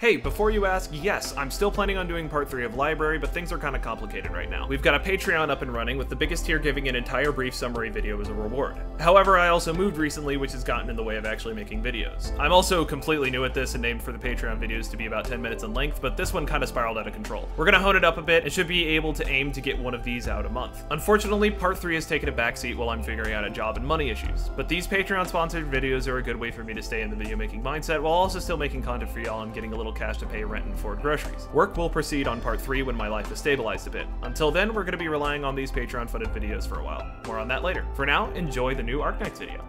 Hey, before you ask, yes, I'm still planning on doing part 3 of Library, but things are kind of complicated right now. We've got a Patreon up and running, with the biggest tier giving an entire brief summary video as a reward. However, I also moved recently, which has gotten in the way of actually making videos. I'm also completely new at this and aimed for the Patreon videos to be about 10 minutes in length, but this one kind of spiraled out of control. We're gonna hone it up a bit and should be able to aim to get one of these out a month. Unfortunately, part 3 has taken a backseat while I'm figuring out a job and money issues, but these Patreon-sponsored videos are a good way for me to stay in the video making mindset while also still making content for y'all and getting a little cash to pay rent and afford groceries. Work will proceed on part 3 when my life is stabilized a bit. Until then, we're going to be relying on these Patreon-funded videos for a while. More on that later. For now, enjoy the new Arknights video.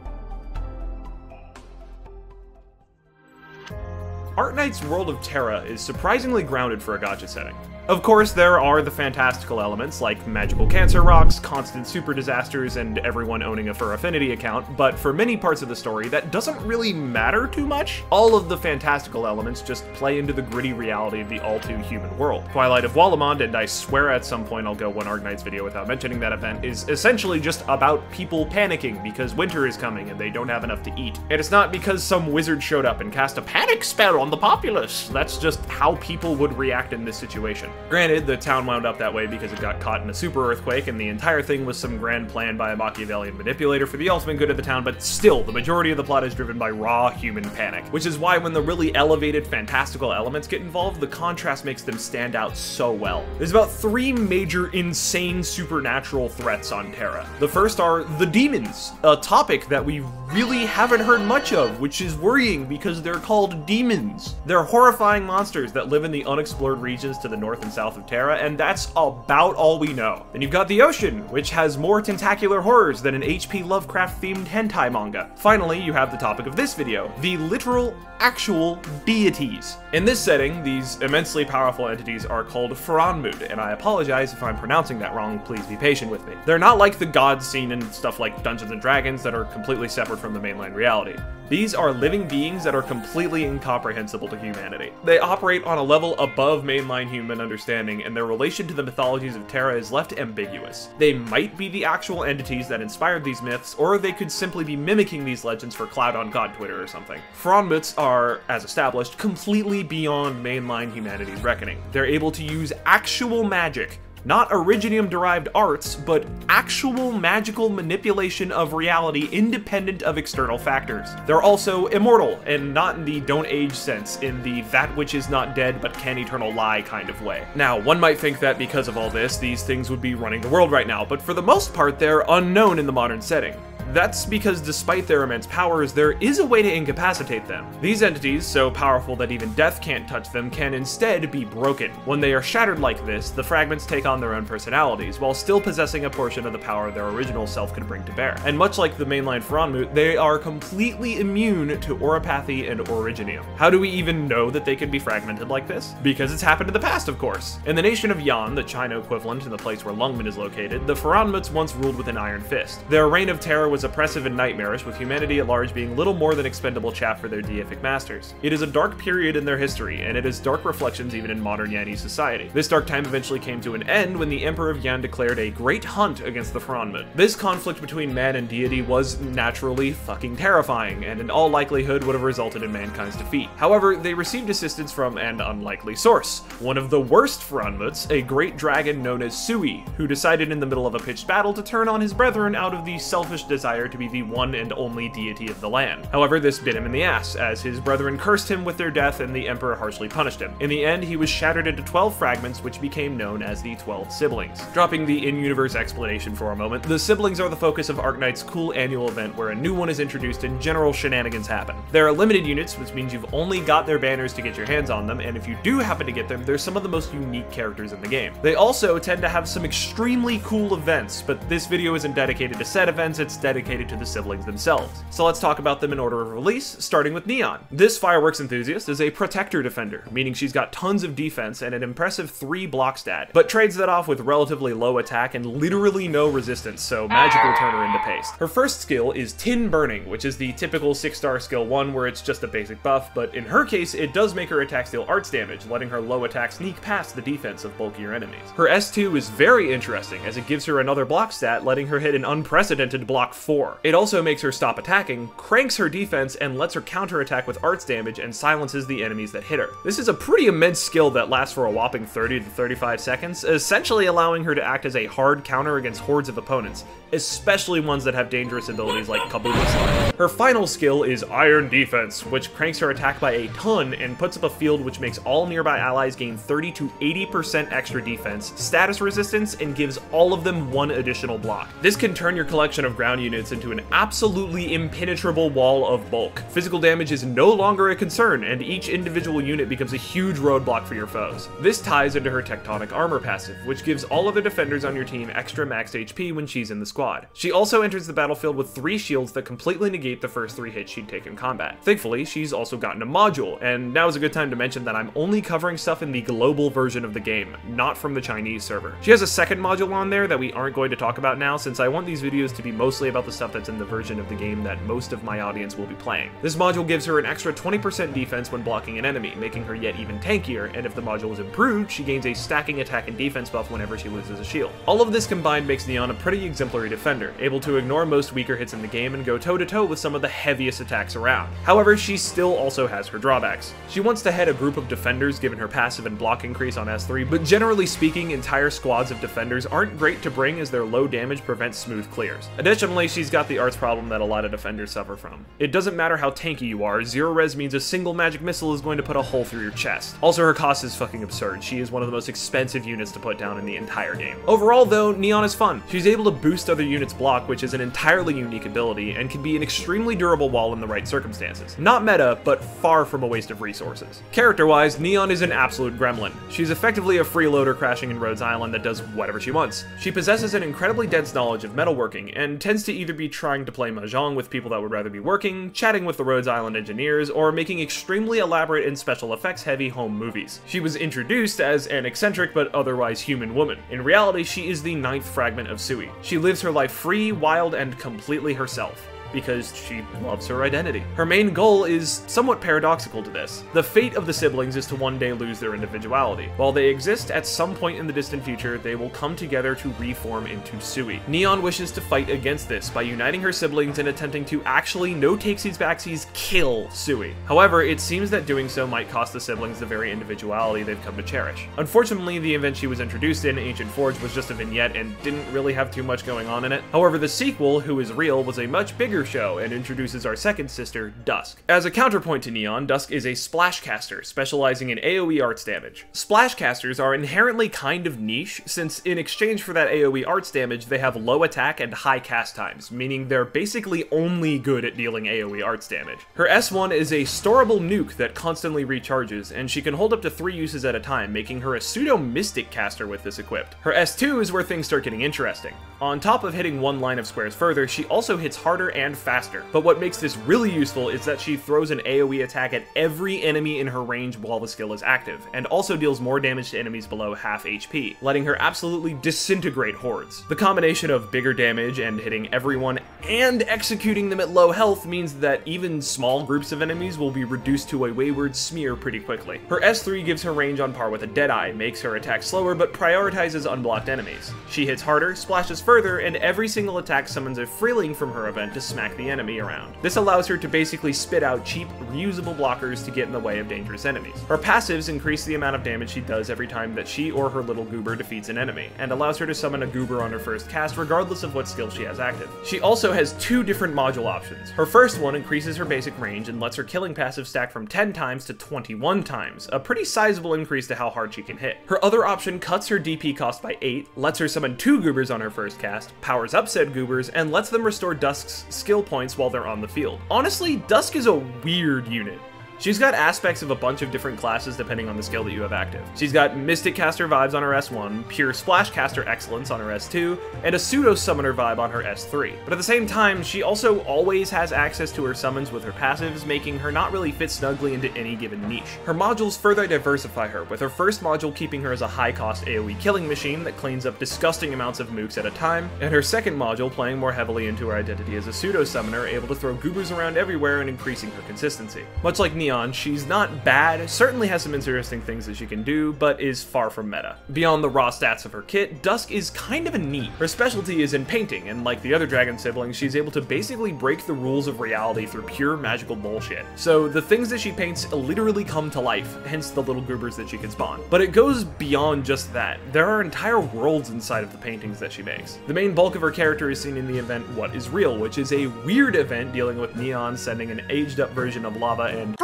Arknights' World of Terra is surprisingly grounded for a gacha setting. Of course, there are the fantastical elements like magical cancer rocks, constant super disasters, and everyone owning a Fur Affinity account, but for many parts of the story, that doesn't really matter too much. All of the fantastical elements just play into the gritty reality of the all-too-human world. Twilight of Wallamond, and I swear at some point I'll go one Arknights video without mentioning that event, is essentially just about people panicking because winter is coming and they don't have enough to eat. And it's not because some wizard showed up and cast a panic spell on the populace. That's just how people would react in this situation. Granted, the town wound up that way because it got caught in a super earthquake, and the entire thing was some grand plan by a Machiavellian manipulator for the ultimate good of the town, but still, the majority of the plot is driven by raw human panic. Which is why when the really elevated fantastical elements get involved, the contrast makes them stand out so well. There's about 3 major insane supernatural threats on Terra. The first are the demons, a topic that we really haven't heard much of, which is worrying because they're called demons. They're horrifying monsters that live in the unexplored regions to the north and south of Terra, and that's about all we know. Then you've got the ocean, which has more tentacular horrors than an H.P. Lovecraft-themed hentai manga. Finally, you have the topic of this video, the literal, actual deities. In this setting, these immensely powerful entities are called Franmud, and I apologize if I'm pronouncing that wrong, please be patient with me. They're not like the gods seen in stuff like Dungeons & Dragons that are completely separate from the mainline reality. These are living beings that are completely incomprehensible to humanity. They operate on a level above mainline human understanding, and their relation to the mythologies of Terra is left ambiguous. They might be the actual entities that inspired these myths, or they could simply be mimicking these legends for clout on God Twitter or something. Franmuts are, as established, completely beyond mainline humanity's reckoning. They're able to use actual magic, not Originium-derived arts, but actual magical manipulation of reality independent of external factors. They're also immortal, and not in the don't age sense, in the that which is not dead but can eternal lie kind of way. Now, one might think that because of all this, these things would be running the world right now, but for the most part, they're unknown in the modern setting. That's because despite their immense powers, there is a way to incapacitate them. These entities, so powerful that even death can't touch them, can instead be broken. When they are shattered like this, the fragments take on their own personalities, while still possessing a portion of the power their original self could bring to bear. And much like the mainline Franmut, they are completely immune to Oropathy and Originium. How do we even know that they can be fragmented like this? Because it's happened in the past, of course. In the nation of Yan, the China equivalent to the place where Lungmen is located, the Franmuts once ruled with an iron fist. Their reign of terror was oppressive and nightmarish, with humanity at large being little more than expendable chaff for their deific masters. It is a dark period in their history, and it has dark reflections even in modern Yanese society. This dark time eventually came to an end when the Emperor of Yan declared a great hunt against the Franmut. This conflict between man and deity was naturally fucking terrifying, and in all likelihood would have resulted in mankind's defeat. However, they received assistance from an unlikely source. One of the worst Franmuts, a great dragon known as Sui, who decided in the middle of a pitched battle to turn on his brethren out of the selfish desire to be the one and only deity of the land. However, this bit him in the ass, as his brethren cursed him with their death and the emperor harshly punished him. In the end, he was shattered into 12 fragments, which became known as the 12 siblings. Dropping the in-universe explanation for a moment, the siblings are the focus of Arknights' cool annual event where a new one is introduced and general shenanigans happen. There are limited units, which means you've only got their banners to get your hands on them, and if you do happen to get them, they're some of the most unique characters in the game. They also tend to have some extremely cool events, but this video isn't dedicated to said events, it's dedicated to the siblings themselves. So let's talk about them in order of release, starting with Nian. This fireworks enthusiast is a protector defender, meaning she's got tons of defense and an impressive 3 block stat, but trades that off with relatively low attack and literally no resistance, so magic will turn her into paste. Her first skill is Tin Burning, which is the typical 6-star skill 1 where it's just a basic buff, but in her case, it does make her attack steal arts damage, letting her low attack sneak past the defense of bulkier enemies. Her S2 is very interesting, as it gives her another block stat, letting her hit an unprecedented block 4. It also makes her stop attacking, cranks her defense, and lets her counterattack with arts damage and silences the enemies that hit her. This is a pretty immense skill that lasts for a whopping 30 to 35 seconds, essentially allowing her to act as a hard counter against hordes of opponents, especially ones that have dangerous abilities like Kabuto Slime. Her final skill is Iron Defense, which cranks her attack by a ton and puts up a field which makes all nearby allies gain 30 to 80% extra defense, status resistance, and gives all of them one additional block. This can turn your collection of ground units into an absolutely impenetrable wall of bulk. Physical damage is no longer a concern, and each individual unit becomes a huge roadblock for your foes. This ties into her Tectonic Armor passive, which gives all other defenders on your team extra maxed HP when she's in the squad. She also enters the battlefield with 3 shields that completely negate the first 3 hits she'd take in combat. Thankfully, she's also gotten a module, and now is a good time to mention that I'm only covering stuff in the global version of the game, not from the Chinese server. She has a second module on there that we aren't going to talk about now, since I want these videos to be mostly about the stuff that's in the version of the game that most of my audience will be playing. This module gives her an extra 20% defense when blocking an enemy, making her yet even tankier, and if the module is improved, she gains a stacking attack and defense buff whenever she loses a shield. All of this combined makes Nian a pretty exemplary defender, able to ignore most weaker hits in the game and go toe-to-toe with some of the heaviest attacks around. However, she still also has her drawbacks. She wants to head a group of defenders given her passive and block increase on S3, but generally speaking, entire squads of defenders aren't great to bring as their low damage prevents smooth clears. Additionally, she's got the arts problem that a lot of defenders suffer from. It doesn't matter how tanky you are, 0 res means a single magic missile is going to put a hole through your chest. Also, her cost is fucking absurd. She is one of the most expensive units to put down in the entire game. Overall though, Nian is fun. She's able to boost other units' block, which is an entirely unique ability, and can be an extremely durable wall in the right circumstances. Not meta, but far from a waste of resources. Character-wise, Nian is an absolute gremlin. She's effectively a freeloader crashing in Rhodes Island that does whatever she wants. She possesses an incredibly dense knowledge of metalworking, and tends to either be trying to play mahjong with people that would rather be working, chatting with the Rhodes Island engineers, or making extremely elaborate and special effects heavy home movies. She was introduced as an eccentric but otherwise human woman. In reality, she is the 9th fragment of Sui. She lives her life free, wild, and completely herself, because she loves her identity. Her main goal is somewhat paradoxical to this. The fate of the siblings is to one day lose their individuality. While they exist, at some point in the distant future, they will come together to reform into Sui. Nian wishes to fight against this by uniting her siblings and attempting to actually, no takesies backsies, kill Sui. However, it seems that doing so might cost the siblings the very individuality they've come to cherish. Unfortunately, the event she was introduced in, Ancient Forge, was just a vignette and didn't really have too much going on in it. However, the sequel, Who Is Real, was a much bigger show and introduces our second sister, Dusk. As a counterpoint to Nian, Dusk is a splash caster, specializing in AoE arts damage. Splash casters are inherently kind of niche, since in exchange for that AoE arts damage, they have low attack and high cast times, meaning they're basically only good at dealing AoE arts damage. Her S1 is a storable nuke that constantly recharges, and she can hold up to 3 uses at a time, making her a pseudo-mystic caster with this equipped. Her S2 is where things start getting interesting. On top of hitting 1 line of squares further, she also hits harder and faster. But what makes this really useful is that she throws an AoE attack at every enemy in her range while the skill is active, and also deals more damage to enemies below half HP, letting her absolutely disintegrate hordes. The combination of bigger damage and hitting everyone and executing them at low health means that even small groups of enemies will be reduced to a wayward smear pretty quickly. Her S3 gives her range on par with a Deadeye, makes her attack slower but prioritizes unblocked enemies. She hits harder, splashes further, and every single attack summons a Freeling from her event to smack the enemy around. This allows her to basically spit out cheap, reusable blockers to get in the way of dangerous enemies. Her passives increase the amount of damage she does every time that she or her little goober defeats an enemy, and allows her to summon a goober on her first cast regardless of what skill she has active. She also has 2 different module options. Her first one increases her basic range and lets her killing passive stack from 10 times to 21 times, a pretty sizable increase to how hard she can hit. Her other option cuts her DP cost by 8, lets her summon 2 goobers on her first cast, powers up said goobers, and lets them restore Dusk's skill points while they're on the field. Honestly, Dusk is a weird unit. She's got aspects of a bunch of different classes depending on the skill that you have active. She's got Mystic Caster vibes on her S1, Pure Splash Caster Excellence on her S2, and a Pseudo Summoner vibe on her S3. But at the same time, she also always has access to her summons with her passives, making her not really fit snugly into any given niche. Her modules further diversify her, with her first module keeping her as a high-cost AoE killing machine that cleans up disgusting amounts of mooks at a time, and her second module playing more heavily into her identity as a Pseudo Summoner, able to throw goobers around everywhere and increasing her consistency. Much like Nian, she's not bad, certainly has some interesting things that she can do, but is far from meta. Beyond the raw stats of her kit, Dusk is kind of a neat. Her specialty is in painting, and like the other dragon siblings, she's able to basically break the rules of reality through pure magical bullshit. So the things that she paints literally come to life, hence the little goobers that she can spawn. But it goes beyond just that. There are entire worlds inside of the paintings that she makes. The main bulk of her character is seen in the event What Is Real, which is a weird event dealing with Nian sending an aged up version of Lava and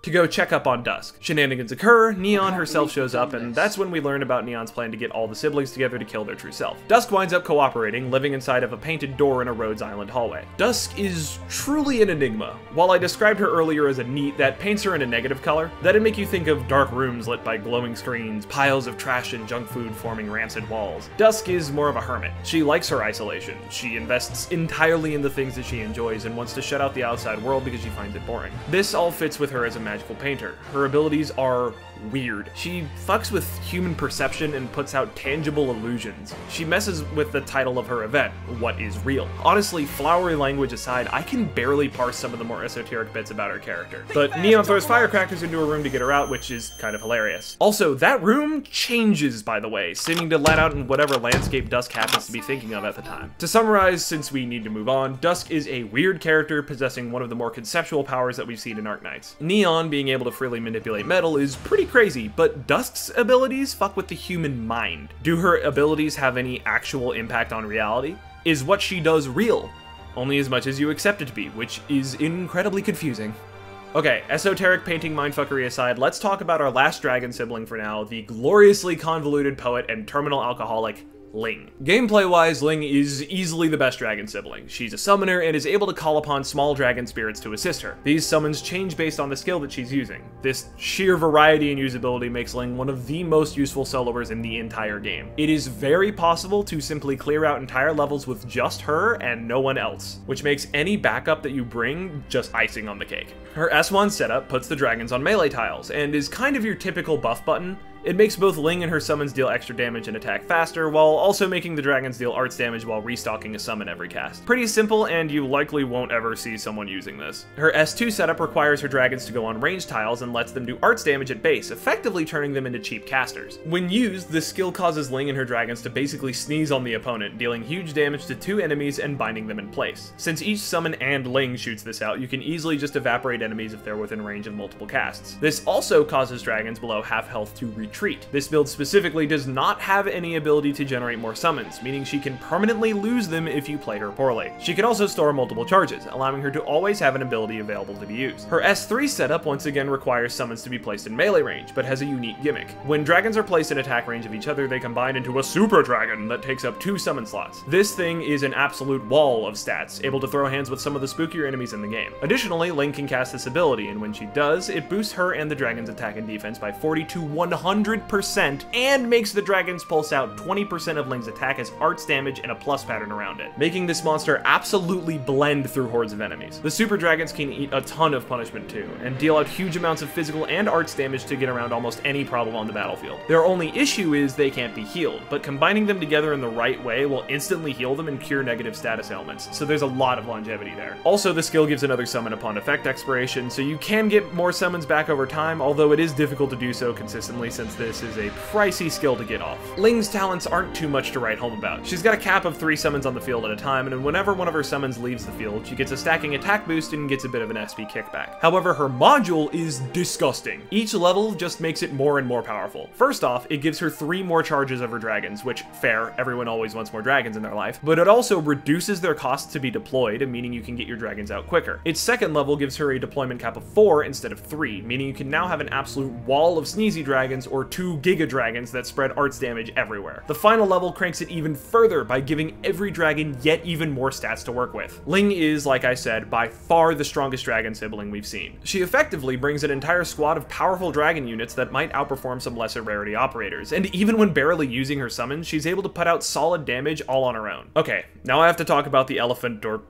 to go check up on Dusk. Shenanigans occur, Nian herself shows up, and that's when we learn about Nian's plan to get all the siblings together to kill their true self. Dusk winds up cooperating, living inside of a painted door in a Rhodes Island hallway. Dusk is truly an enigma. While I described her earlier as a neat that paints her in a negative color, that'd make you think of dark rooms lit by glowing screens, piles of trash and junk food forming rancid walls. Dusk is more of a hermit. She likes her isolation. She invests entirely in the things that she enjoys and wants to shut out the outside world because she finds it boring. This all fits with her as a magical painter. Her abilities are weird. She fucks with human perception and puts out tangible illusions. She messes with the title of her event, What Is Real. Honestly, flowery language aside, I can barely parse some of the more esoteric bits about her character. But Nian throws firecrackers into a room to get her out, which is kind of hilarious. Also, that room changes, by the way, seeming to let out in whatever landscape Dusk happens to be thinking of at the time. To summarize, since we need to move on, Dusk is a weird character possessing one of the more conceptual powers that we've seen in Arknights. Nian being able to freely manipulate metal is pretty crazy, but Dusk's abilities fuck with the human mind. Do her abilities have any actual impact on reality? Is what she does real? Only as much as you accept it to be, which is incredibly confusing. Okay, esoteric painting mindfuckery aside, let's talk about our last dragon sibling for now, the gloriously convoluted poet and terminal alcoholic, Ling. Gameplay-wise, Ling is easily the best dragon sibling. She's a summoner and is able to call upon small dragon spirits to assist her. These summons change based on the skill that she's using. This sheer variety in usability makes Ling one of the most useful soloers in the entire game. It is very possible to simply clear out entire levels with just her and no one else, which makes any backup that you bring just icing on the cake. Her S1 setup puts the dragons on melee tiles, and is kind of your typical buff button. It makes both Ling and her summons deal extra damage and attack faster, while also making the dragons deal arts damage while restocking a summon every cast. Pretty simple, and you likely won't ever see someone using this. Her S2 setup requires her dragons to go on range tiles and lets them do arts damage at base, effectively turning them into cheap casters. When used, this skill causes Ling and her dragons to basically sneeze on the opponent, dealing huge damage to 2 enemies and binding them in place. Since each summon and Ling shoots this out, you can easily just evaporate enemies if they're within range of multiple casts. This also causes dragons below half health to retreat. This build specifically does not have any ability to generate more summons, meaning she can permanently lose them if you play her poorly. She can also store multiple charges, allowing her to always have an ability available to be used. Her S3 setup once again requires summons to be placed in melee range, but has a unique gimmick. When dragons are placed in attack range of each other, they combine into a super dragon that takes up 2 summon slots. This thing is an absolute wall of stats, able to throw hands with some of the spookier enemies in the game. Additionally, Ling can cast this ability, and when she does, it boosts her and the dragon's attack and defense by 40 to 100%, and makes the dragons pulse out 20% of Ling's attack as arts damage and a plus pattern around it, making this monster absolutely blend through hordes of enemies. The super dragons can eat a ton of punishment too, and deal out huge amounts of physical and arts damage to get around almost any problem on the battlefield. Their only issue is they can't be healed, but combining them together in the right way will instantly heal them and cure negative status ailments, so there's a lot of longevity there. Also, the skill gives another summon upon effect expiration, so you can get more summons back over time, although it is difficult to do so consistently since this is a pricey skill to get off. Ling's talents aren't too much to write home about. She's got a cap of 3 summons on the field at a time, and whenever one of her summons leaves the field, she gets a stacking attack boost and gets a bit of an SP kickback. However, her module is disgusting. Each level just makes it more and more powerful. First off, it gives her 3 more charges of her dragons, which, fair, everyone always wants more dragons in their life, but it also reduces their cost to be deployed, meaning you can get your dragons out quicker. Its second level gives her a deployment cap of 4 instead of 3, meaning you can now have an absolute wall of sneezy dragons or 2 giga dragons that spread arts damage everywhere. The final level cranks it even further by giving every dragon yet even more stats to work with. Ling is, like I said, by far the strongest dragon sibling we've seen. She effectively brings an entire squad of powerful dragon units that might outperform some lesser rarity operators, and even when barely using her summons, she's able to put out solid damage all on her own. Okay, now I have to talk about the elephant or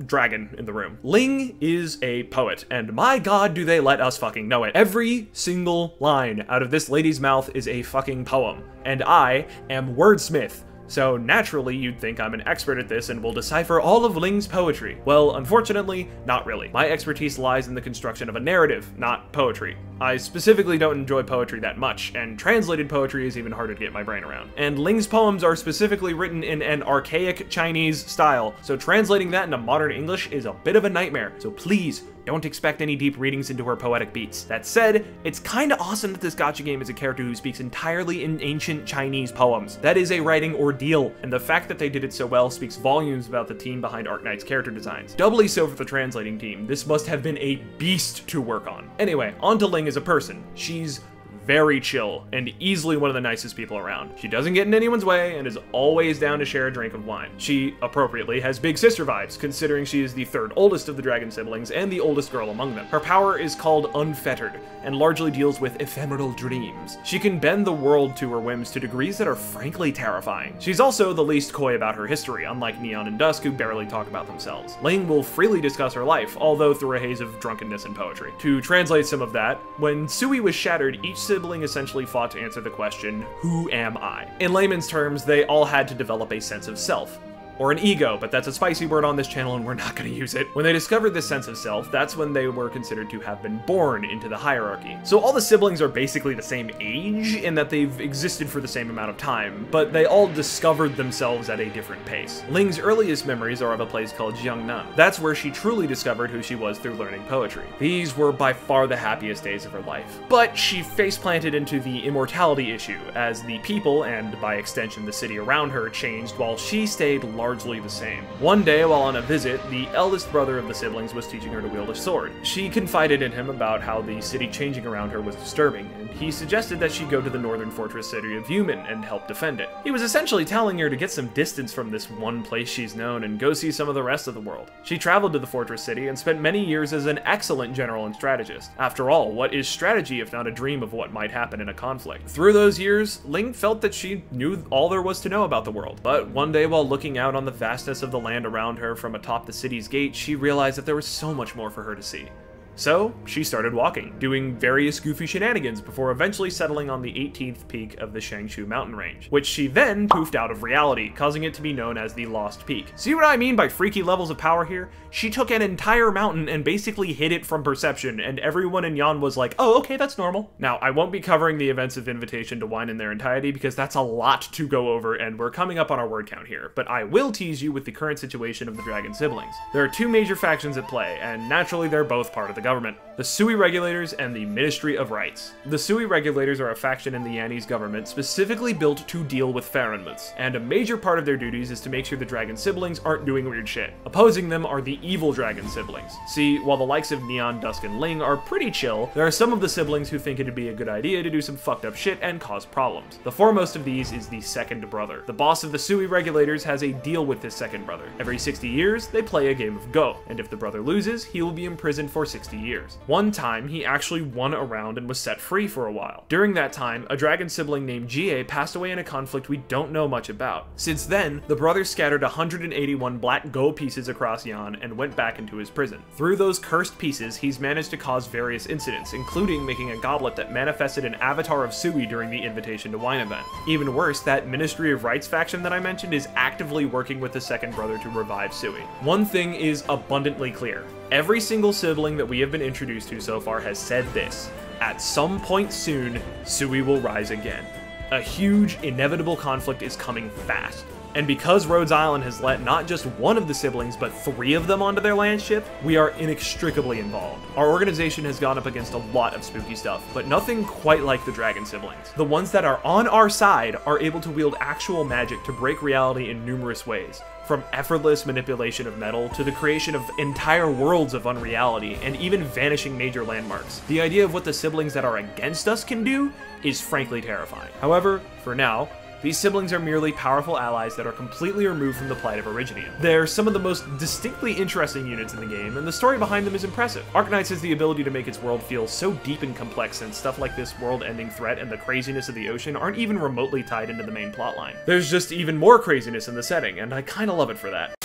dragon in the room. Ling is a poet, and my god do they let us fucking know it. Every single line out of this lady's mouth is a fucking poem, and I am wordsmith. so naturally you'd think I'm an expert at this and will decipher all of Ling's poetry. Well, unfortunately, not really. My expertise lies in the construction of a narrative, not poetry. I specifically don't enjoy poetry that much, and translated poetry is even harder to get my brain around. And Ling's poems are specifically written in an archaic Chinese style, so translating that into modern English is a bit of a nightmare, so please, don't expect any deep readings into her poetic beats. That said, it's kinda awesome that this gacha game is a character who speaks entirely in ancient Chinese poems. That is a writing ordeal, and the fact that they did it so well speaks volumes about the team behind Arknights' character designs. Doubly so for the translating team, this must have been a beast to work on. Anyway, on to Ling as a person. She's very chill, and easily one of the nicest people around. She doesn't get in anyone's way, and is always down to share a drink of wine. She, appropriately, has big sister vibes, considering she is the third oldest of the dragon siblings, and the oldest girl among them. Her power is called Unfettered, and largely deals with ephemeral dreams. She can bend the world to her whims to degrees that are frankly terrifying. She's also the least coy about her history, unlike Nian and Dusk, who barely talk about themselves. Ling will freely discuss her life, although through a haze of drunkenness and poetry. To translate some of that, when Sui was shattered, each sibling essentially fought to answer the question, who am I? In layman's terms, they all had to develop a sense of self. Or an ego, but that's a spicy word on this channel and we're not going to use it. When they discovered this sense of self, that's when they were considered to have been born into the hierarchy. So all the siblings are basically the same age in that they've existed for the same amount of time, but they all discovered themselves at a different pace. Ling's earliest memories are of a place called Jiangnan. That's where she truly discovered who she was through learning poetry. These were by far the happiest days of her life. But she face-planted into the immortality issue, as the people, and by extension the city around her, changed while she stayed largely the same. One day, while on a visit, the eldest brother of the siblings was teaching her to wield a sword. She confided in him about how the city changing around her was disturbing, and he suggested that she go to the northern fortress city of Yumen and help defend it. He was essentially telling her to get some distance from this one place she's known and go see some of the rest of the world. She traveled to the fortress city and spent many years as an excellent general and strategist. After all, what is strategy if not a dream of what might happen in a conflict? Through those years, Ling felt that she knew all there was to know about the world. But one day, while looking out on the vastness of the land around her from atop the city's gate, she realized that there was so much more for her to see. So, she started walking, doing various goofy shenanigans before eventually settling on the 18th peak of the Shangshu mountain range, which she then poofed out of reality, causing it to be known as the Lost Peak. See what I mean by freaky levels of power here? She took an entire mountain and basically hid it from perception, and everyone in Yan was like, oh, okay, that's normal. Now, I won't be covering the events of Invitation to Wine in their entirety because that's a lot to go over and we're coming up on our word count here, but I will tease you with the current situation of the dragon siblings. There are two major factions at play, and naturally they're both part of the government. The Sui Regulators and the Ministry of Rights. The Sui Regulators are a faction in the Yanese government specifically built to deal with Faranmuths, and a major part of their duties is to make sure the dragon siblings aren't doing weird shit. Opposing them are the evil dragon siblings. See, while the likes of Nian, Dusk, and Ling are pretty chill, there are some of the siblings who think it'd be a good idea to do some fucked up shit and cause problems. The foremost of these is the second brother. The boss of the Sui Regulators has a deal with this second brother. Every 60 years, they play a game of Go, and if the brother loses, he will be imprisoned for 60 years. One time, he actually won a round and was set free for a while. During that time, a dragon sibling named Jie passed away in a conflict we don't know much about. Since then, the brothers scattered 181 black Go pieces across Yan and went back into his prison. Through those cursed pieces, he's managed to cause various incidents, including making a goblet that manifested an avatar of Sui during the Invitation to Wine event. Even worse, that Ministry of Rights faction that I mentioned is actively working with the second brother to revive Sui. One thing is abundantly clear. Every single sibling that we have been introduced to so far has said this: at some point soon, Sui will rise again. A huge, inevitable conflict is coming fast. And because Rhodes Island has let not just one of the siblings, but 3 of them onto their landship, we are inextricably involved. Our organization has gone up against a lot of spooky stuff, but nothing quite like the dragon siblings. The ones that are on our side are able to wield actual magic to break reality in numerous ways. From effortless manipulation of metal to the creation of entire worlds of unreality and even vanishing major landmarks. The idea of what the siblings that are against us can do is frankly terrifying. However, for now, these siblings are merely powerful allies that are completely removed from the plight of Originium. They're some of the most distinctly interesting units in the game, and the story behind them is impressive. Arknights has the ability to make its world feel so deep and complex, since stuff like this world-ending threat and the craziness of the ocean aren't even remotely tied into the main plotline. There's just even more craziness in the setting, and I kinda love it for that.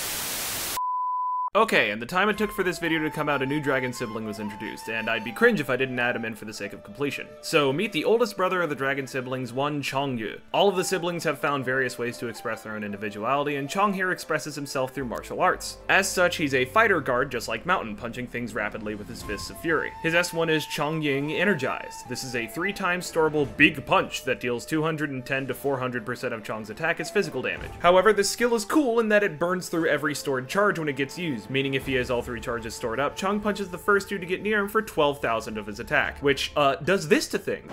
Okay, and the time it took for this video to come out, a new dragon sibling was introduced, and I'd be cringe if I didn't add him in for the sake of completion. So, meet the oldest brother of the dragon siblings, one Chong. All of the siblings have found various ways to express their own individuality, and Chong here expresses himself through martial arts. As such, he's a fighter guard just like Mountain, punching things rapidly with his fists of fury. His S1 is Chong Energized. This is a 3-times storable big punch that deals 210 to 400% of Chong's attack as physical damage. However, this skill is cool in that it burns through every stored charge when it gets used, meaning if he has all 3 charges stored up, Chong punches the first 2 to get near him for 12,000 of his attack, which, does this to things.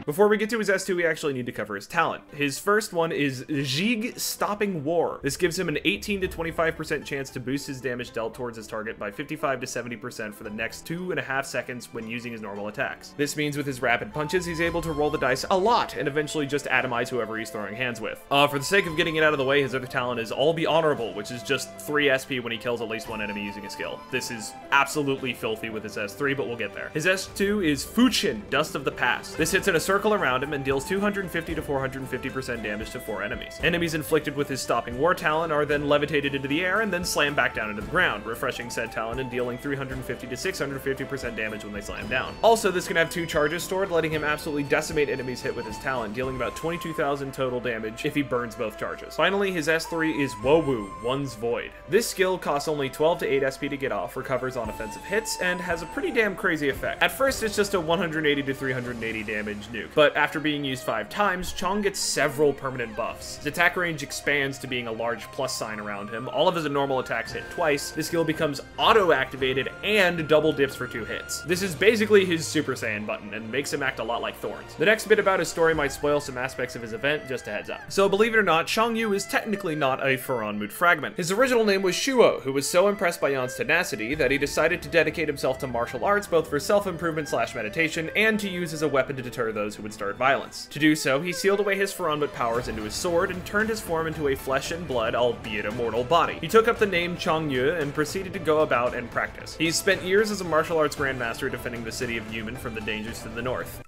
Before we get to his S2, we actually need to cover his talent. His first one is Jig Stopping War. This gives him an 18 to 25% chance to boost his damage dealt towards his target by 55 to 70% for the next 2.5 seconds when using his normal attacks. This means with his rapid punches, he's able to roll the dice a lot and eventually just atomize whoever he's throwing hands with. For the sake of getting it out of the way, his other talent is All Be Honorable, which is just 3 SP when he kills at least 1 enemy using a skill. This is absolutely filthy with his S3, but we'll get there. His S2 is Fuchin, Dust of the Past. This hits in a circle around him and deals 250 to 450% damage to 4 enemies. Enemies inflicted with his Stopping War talent are then levitated into the air and then slammed back down into the ground, refreshing said talent and dealing 350 to 650% damage when they slam down. Also, this can have 2 charges stored, letting him absolutely decimate enemies hit with his talent, dealing about 22,000 total damage if he burns both charges. Finally, his S3 is Wowu, One's Void. This skill costs only 12 to 8 SP to get off, recovers on offensive hits, and has a pretty damn crazy effect. At first, it's just a 180 to 380 damage nuke, but after being used 5 times, Chong gets several permanent buffs. His attack range expands to being a large plus sign around him, all of his normal attacks hit twice, the skill becomes auto-activated, and double dips for 2 hits. This is basically his Super Saiyan button, and makes him act a lot like Thorns. The next bit about his story might spoil some aspects of his event, just a heads up. So believe it or not, Chong Yu is technically not a Furon fragment. His original name was Shuo, who was so impressed by Yan's tenacity that he decided to dedicate himself to martial arts both for self-improvement / meditation, and to use as a weapon to deter those who would start violence. To do so, he sealed away his Furonmut powers into his sword and turned his form into a flesh and blood, albeit immortal body. He took up the name Chong Yu and proceeded to go about and practice. He's spent years as a martial arts grandmaster defending the city of Yumen from the dangers to the north.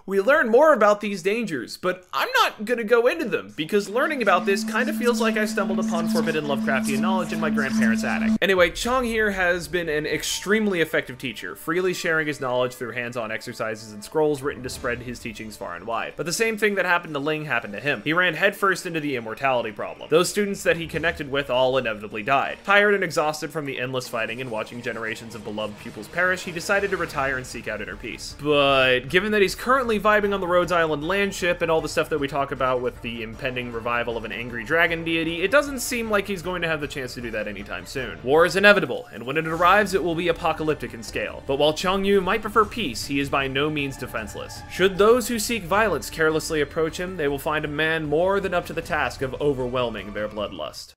We learn more about these dangers, but I'm not gonna go into them, because learning about this kind of feels like I stumbled upon forbidden Lovecraftian knowledge in my grandparents' attic. Anyway, Chong here has been an extremely effective teacher, freely sharing his knowledge through hands-on exercises and scrolls written to spread his teachings far and wide. But the same thing that happened to Ling happened to him. He ran headfirst into the immortality problem. Those students that he connected with all inevitably died. Tired and exhausted from the endless fighting and watching generations of beloved pupils perish, he decided to retire and seek out inner peace. But given that he's currently vibing on the Rhodes Island landship and all the stuff that we talk about with the impending revival of an angry dragon deity, it doesn't seem like he's going to have the chance to do that anytime soon. War is inevitable, and when it arrives, it will be apocalyptic in scale. But while Chong Yu might prefer peace, he is by no means defenseless. Should those who seek violence carelessly approach him, they will find a man more than up to the task of overwhelming their bloodlust.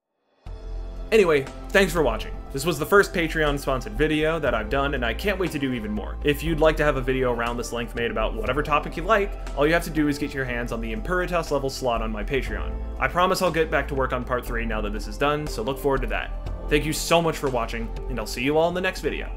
Anyway, thanks for watching. This was the first Patreon-sponsored video that I've done, and I can't wait to do even more. If you'd like to have a video around this length made about whatever topic you like, all you have to do is get your hands on the Imperitas level slot on my Patreon. I promise I'll get back to work on part 3 now that this is done, so look forward to that. Thank you so much for watching, and I'll see you all in the next video.